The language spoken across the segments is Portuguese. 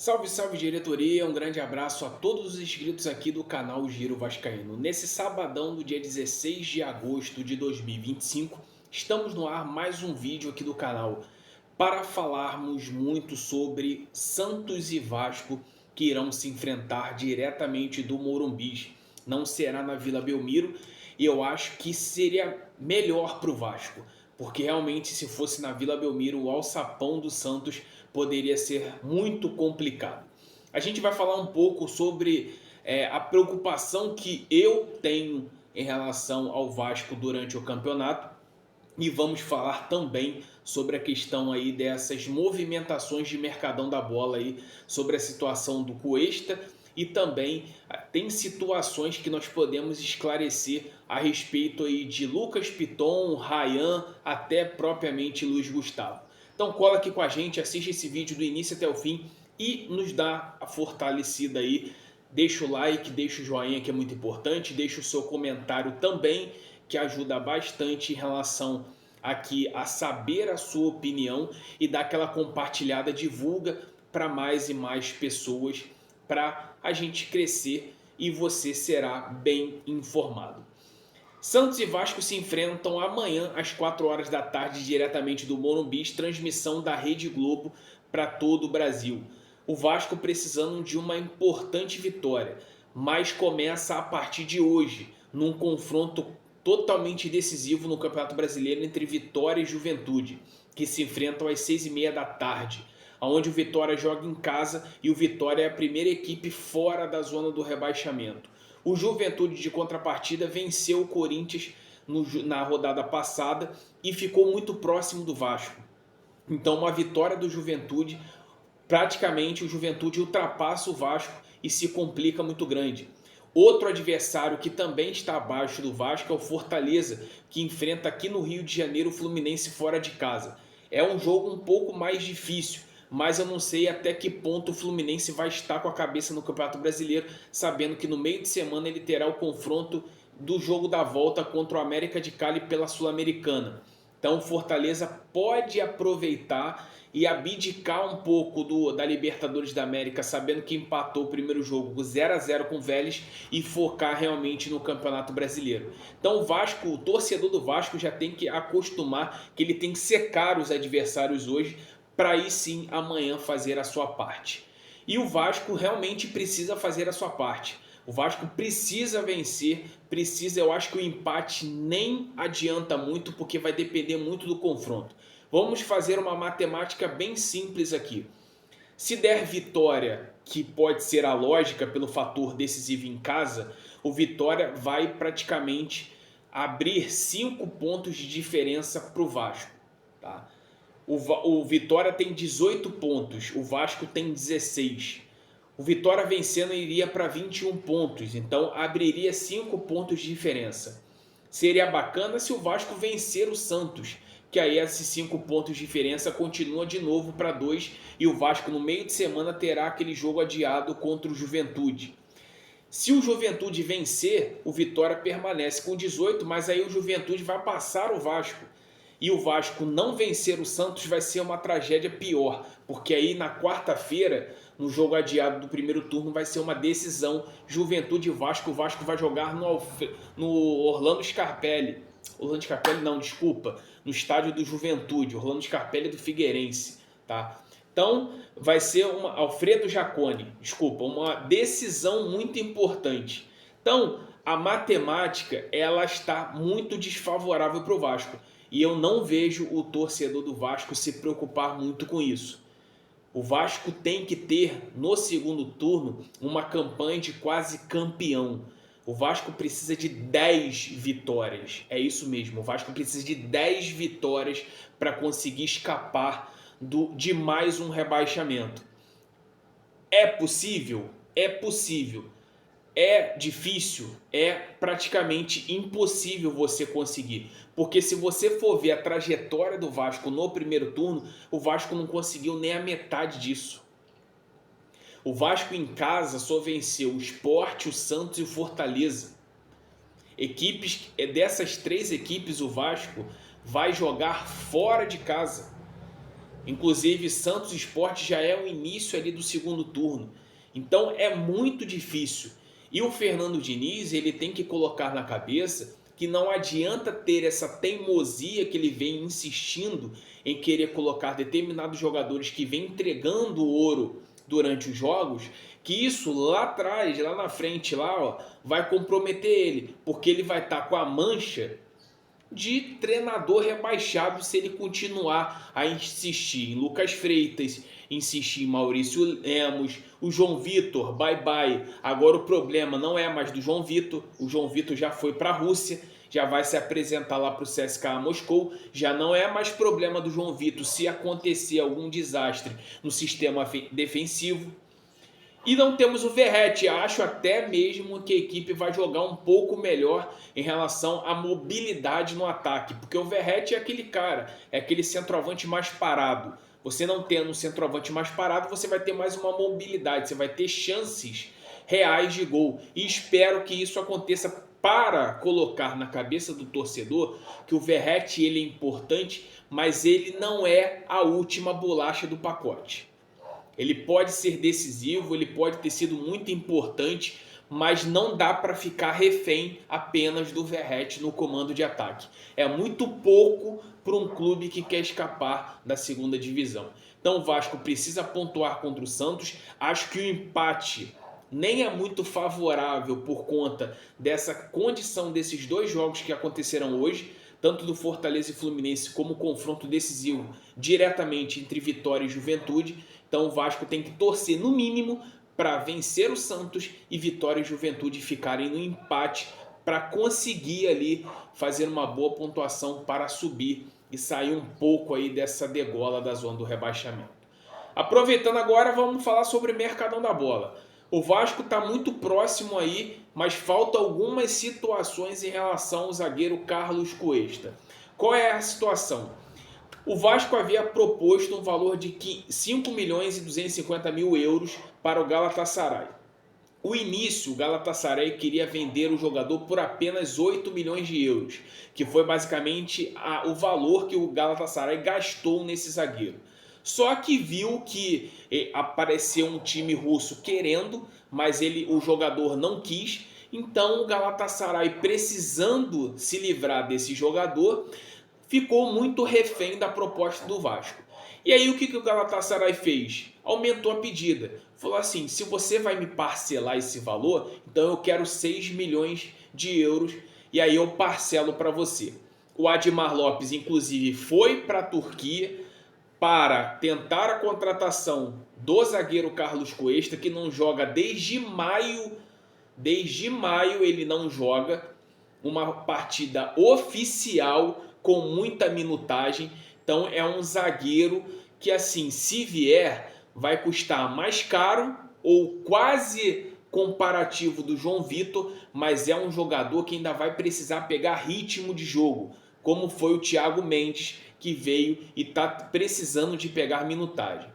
Salve, salve diretoria, um grande abraço a todos os inscritos aqui do canal Giro Vascaíno. Nesse sabadão do dia 16 de agosto de 2025, estamos no ar mais um vídeo aqui do canal para falarmos muito sobre Santos e Vasco que irão se enfrentar diretamente do Morumbi. Não será na Vila Belmiro e eu acho que seria melhor para o Vasco, porque realmente se fosse na Vila Belmiro o alçapão do Santos poderia ser muito complicado. A gente vai falar um pouco sobre a preocupação que eu tenho em relação ao Vasco durante o campeonato e vamos falar também sobre a questão aí dessas movimentações de mercadão da bola aí, sobre a situação do Cuesta e também tem situações que nós podemos esclarecer a respeito aí de Lucas Piton, Ryan, até propriamente Luiz Gustavo. Então cola aqui com a gente, assiste esse vídeo do início até o fim e nos dá a fortalecida aí. Deixa o like, deixa o joinha que é muito importante, deixa o seu comentário também, que ajuda bastante em relação aqui a saber a sua opinião e dar aquela compartilhada, divulga para mais e mais pessoas para a gente crescer e você será bem informado. Santos e Vasco se enfrentam amanhã às 4 horas da tarde diretamente do Morumbi, transmissão da Rede Globo para todo o Brasil. O Vasco precisando de uma importante vitória, mas começa a partir de hoje, num confronto totalmente decisivo no Campeonato Brasileiro entre Vitória e Juventude, que se enfrentam às 6h30 da tarde, onde o Vitória joga em casa e o Vitória é a primeira equipe fora da zona do rebaixamento. O Juventude, de contrapartida, venceu o Corinthians na rodada passada e ficou muito próximo do Vasco. Então, uma vitória do Juventude, praticamente o Juventude ultrapassa o Vasco e se complica muito grande. Outro adversário que também está abaixo do Vasco é o Fortaleza, que enfrenta aqui no Rio de Janeiro o Fluminense fora de casa. É um jogo um pouco mais difícil, mas eu não sei até que ponto o Fluminense vai estar com a cabeça no Campeonato Brasileiro, sabendo que no meio de semana ele terá o confronto do jogo da volta contra o América de Cali pela Sul-Americana. Então o Fortaleza pode aproveitar e abdicar um pouco da Libertadores da América, sabendo que empatou o primeiro jogo 0-0 com o Vélez e focar realmente no Campeonato Brasileiro. Então o Vasco, o torcedor do Vasco já tem que acostumar que ele tem que secar os adversários hoje para aí sim amanhã fazer a sua parte. E o Vasco realmente precisa fazer a sua parte. O Vasco precisa vencer, eu acho que o empate nem adianta muito porque vai depender muito do confronto. Vamos fazer uma matemática bem simples aqui. Se der vitória, que pode ser a lógica pelo fator decisivo em casa, o Vitória vai praticamente abrir 5 pontos de diferença para o Vasco. Tá? O Vitória tem 18 pontos, o Vasco tem 16. O Vitória vencendo iria para 21 pontos, então abriria 5 pontos de diferença. Seria bacana se o Vasco vencer o Santos, que aí esses 5 pontos de diferença continua de novo para 2 e o Vasco no meio de semana terá aquele jogo adiado contra o Juventude. Se o Juventude vencer, o Vitória permanece com 18, mas aí o Juventude vai passar o Vasco. E o Vasco não vencer o Santos vai ser uma tragédia pior, porque aí na quarta-feira, no jogo adiado do primeiro turno, vai ser uma decisão Juventude e Vasco. O Vasco vai jogar no Orlando Scarpelli. Orlando Scarpelli não, desculpa. No estádio do Juventude, Orlando Scarpelli do Figueirense. Tá? Então vai ser uma Alfredo Jaconi, desculpa, uma decisão muito importante. Então a matemática ela está muito desfavorável para o Vasco. E eu não vejo o torcedor do Vasco se preocupar muito com isso. O Vasco tem que ter, no segundo turno, uma campanha de quase campeão. O Vasco precisa de 10 vitórias. É isso mesmo, o Vasco precisa de 10 vitórias para conseguir escapar de mais um rebaixamento. É possível? É possível. É difícil, é praticamente impossível você conseguir. Porque se você for ver a trajetória do Vasco no primeiro turno, o Vasco não conseguiu nem a metade disso. O Vasco em casa só venceu o Sport, o Santos e o Fortaleza. Dessas 3 equipes, o Vasco vai jogar fora de casa. Inclusive, Santos Sport já é o início ali do segundo turno. Então é muito difícil. E o Fernando Diniz, ele tem que colocar na cabeça que não adianta ter essa teimosia que ele vem insistindo em querer colocar determinados jogadores que vem entregando ouro durante os jogos, que isso lá atrás, lá na frente, lá, ó, vai comprometer ele, porque ele vai estar com a mancha de treinador rebaixado se ele continuar a insistir em Lucas Freitas, insistir em Maurício Lemos, o João Vitor, bye bye. Agora o problema não é mais do João Vitor, o João Vitor já foi para a Rússia, já vai se apresentar lá para o CSKA Moscou, já não é mais problema do João Vitor se acontecer algum desastre no sistema defensivo. E não temos o Verratti. Acho até mesmo que a equipe vai jogar um pouco melhor em relação à mobilidade no ataque. Porque o Verratti é aquele cara, é aquele centroavante mais parado. Você não tendo um centroavante mais parado, você vai ter mais uma mobilidade. Você vai ter chances reais de gol. E espero que isso aconteça para colocar na cabeça do torcedor que o Verratti ele é importante, mas ele não é a última bolacha do pacote. Ele pode ser decisivo, ele pode ter sido muito importante, mas não dá para ficar refém apenas do Verratti no comando de ataque. É muito pouco para um clube que quer escapar da segunda divisão. Então o Vasco precisa pontuar contra o Santos. Acho que o empate nem é muito favorável por conta dessa condição desses dois jogos que aconteceram hoje, tanto do Fortaleza e Fluminense como o confronto decisivo diretamente entre Vitória e Juventude. Então o Vasco tem que torcer no mínimo para vencer o Santos e Vitória e Juventude ficarem no empate para conseguir ali fazer uma boa pontuação para subir e sair um pouco aí dessa degola da zona do rebaixamento. Aproveitando agora, vamos falar sobre o Mercadão da Bola. O Vasco está muito próximo aí, mas falta algumas situações em relação ao zagueiro Carlos Cuesta. Qual é a situação? O Vasco havia proposto um valor de 5 milhões e 250 mil euros para o Galatasaray. O início, o Galatasaray queria vender o jogador por apenas 8 milhões de euros, que foi basicamente o valor que o Galatasaray gastou nesse zagueiro. Só que viu que apareceu um time russo querendo, mas o jogador não quis. Então o Galatasaray, precisando se livrar desse jogador, ficou muito refém da proposta do Vasco. E aí o que o Galatasaray fez? Aumentou a pedida. Falou assim, se você vai me parcelar esse valor, então eu quero 6 milhões de euros e aí eu parcelo para você. O Admar Lopes, inclusive, foi para a Turquia para tentar a contratação do zagueiro Carlos Cuesta, que não joga desde maio. Desde maio ele não joga uma partida oficial com muita minutagem. Então é um zagueiro que, assim, se vier, vai custar mais caro ou quase comparativo do João Vitor, mas é um jogador que ainda vai precisar pegar ritmo de jogo, como foi o Thiago Mendes, que veio e está precisando de pegar minutagem.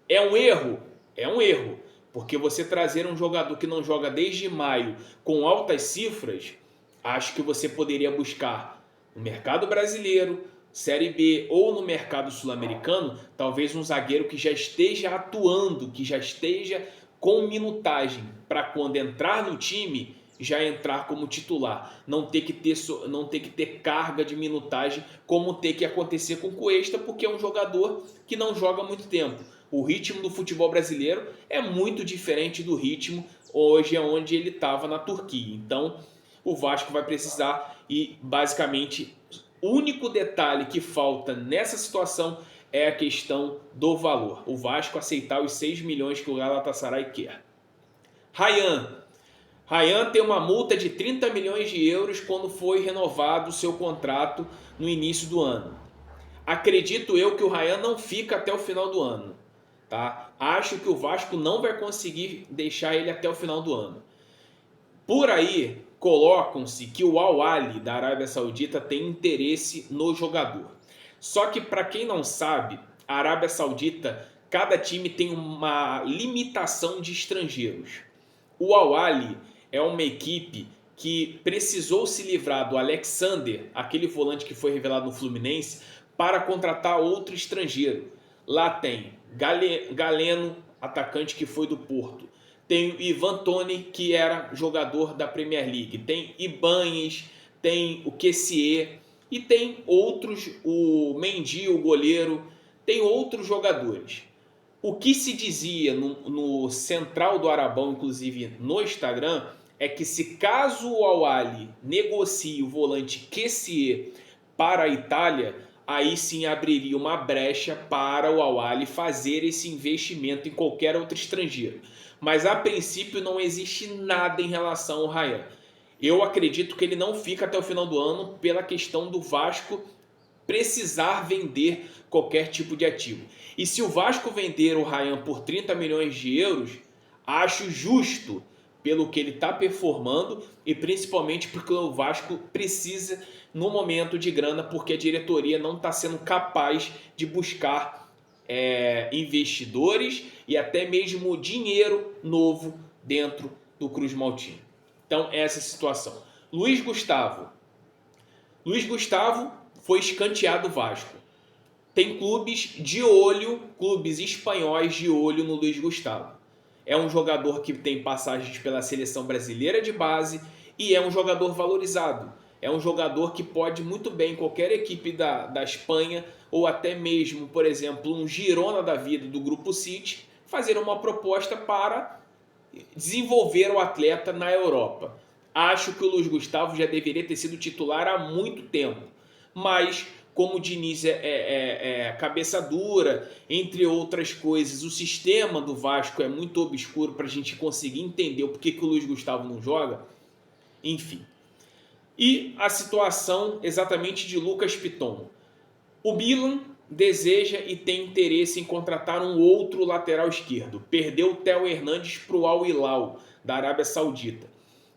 É um erro? É um erro, porque você trazer um jogador que não joga desde maio com altas cifras, acho que você poderia buscar no mercado brasileiro, Série B ou no mercado sul-americano, talvez um zagueiro que já esteja atuando, que já esteja com minutagem, para quando entrar no time, já entrar como titular. Não ter que ter carga de minutagem, como ter que acontecer com o Cuesta, porque é um jogador que não joga há muito tempo. O ritmo do futebol brasileiro é muito diferente do ritmo hoje onde ele estava na Turquia. Então, o Vasco vai precisar e, basicamente, o único detalhe que falta nessa situação é a questão do valor. O Vasco aceitar os 6 milhões que o Galatasaray quer. Rayan tem uma multa de 30 milhões de euros quando foi renovado o seu contrato no início do ano. Acredito eu que o Rayan não fica até o final do ano. Tá? Acho que o Vasco não vai conseguir deixar ele até o final do ano. Por aí, colocam-se que o Al-Ahly da Arábia Saudita tem interesse no jogador. Só que, para quem não sabe, a Arábia Saudita, cada time tem uma limitação de estrangeiros. O Al-Ahly é uma equipe que precisou se livrar do Alexander, aquele volante que foi revelado no Fluminense, para contratar outro estrangeiro. Lá tem Galeno, atacante que foi do Porto. Tem o Ivan Toney, que era jogador da Premier League. Tem Ibañez, tem o Kessié e tem outros, o Mendy, o goleiro. Tem outros jogadores. O que se dizia no central do Arabão, inclusive no Instagram, é que se caso o Al-Ahly negocie o volante Kessié para a Itália, aí sim abriria uma brecha para o Al-Ahly fazer esse investimento em qualquer outro estrangeiro. Mas a princípio não existe nada em relação ao Ryan. Eu acredito que ele não fica até o final do ano pela questão do Vasco precisar vender qualquer tipo de ativo. E se o Vasco vender o Ryan por 30 milhões de euros, acho justo pelo que ele está performando e principalmente porque o Vasco precisa no momento de grana, porque a diretoria não está sendo capaz de buscar investidores e até mesmo dinheiro novo dentro do Cruz Maltino. Então essa é a situação. Luiz Gustavo foi escanteado o Vasco. Tem clubes de olho, clubes espanhóis de olho no Luiz Gustavo. É um jogador que tem passagens pela seleção brasileira de base e é um jogador valorizado. É um jogador que pode muito bem qualquer equipe da Espanha ou até mesmo, por exemplo, um Girona da vida do Grupo City fazer uma proposta para desenvolver o atleta na Europa. Acho que o Luiz Gustavo já deveria ter sido titular há muito tempo, mas como o Diniz é cabeça dura, entre outras coisas, o sistema do Vasco é muito obscuro para a gente conseguir entender o porquê que o Luiz Gustavo não joga, enfim. E a situação exatamente de Lucas Piton. O Milan deseja e tem interesse em contratar um outro lateral esquerdo. Perdeu o Theo Hernandes para o Al Hilal, da Arábia Saudita.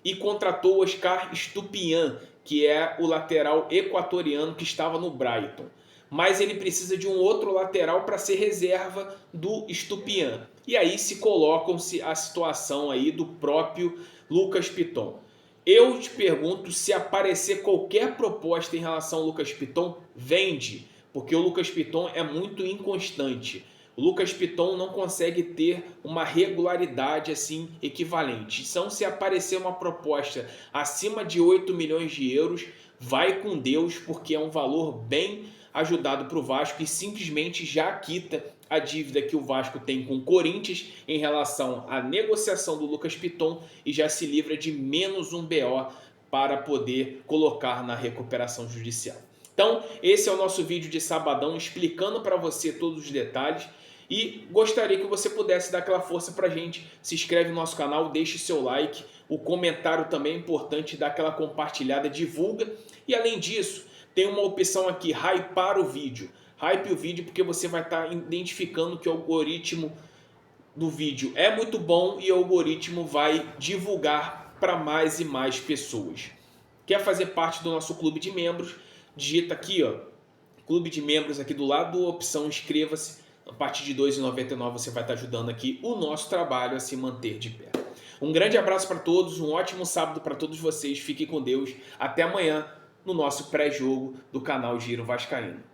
E contratou o Oscar Estupiñán, que é o lateral equatoriano que estava no Brighton. Mas ele precisa de um outro lateral para ser reserva do Estupiñán. E aí se colocam-se a situação aí do próprio Lucas Piton. Eu te pergunto, se aparecer qualquer proposta em relação ao Lucas Piton, vende, porque o Lucas Piton é muito inconstante. O Lucas Piton não consegue ter uma regularidade assim equivalente. Então, se aparecer uma proposta acima de 8 milhões de euros, vai com Deus, porque é um valor bem ajudado para o Vasco e simplesmente já quita a dívida que o Vasco tem com o Corinthians em relação à negociação do Lucas Piton e já se livra de menos um BO para poder colocar na recuperação judicial. Então, esse é o nosso vídeo de sabadão explicando para você todos os detalhes e gostaria que você pudesse dar aquela força para a gente. Se inscreve no nosso canal, deixe seu like, o comentário também é importante, dá aquela compartilhada, divulga. E além disso, tem uma opção aqui, hypar o vídeo. Hype o vídeo porque você vai estar identificando que o algoritmo do vídeo é muito bom e o algoritmo vai divulgar para mais e mais pessoas. Quer fazer parte do nosso clube de membros? Digita aqui, ó, clube de membros aqui do lado, opção inscreva-se. A partir de R$ 2,99 você vai estar ajudando aqui o nosso trabalho a se manter de pé. Um grande abraço para todos, um ótimo sábado para todos vocês. Fiquem com Deus. Até amanhã no nosso pré-jogo do canal Giro Vascaíno.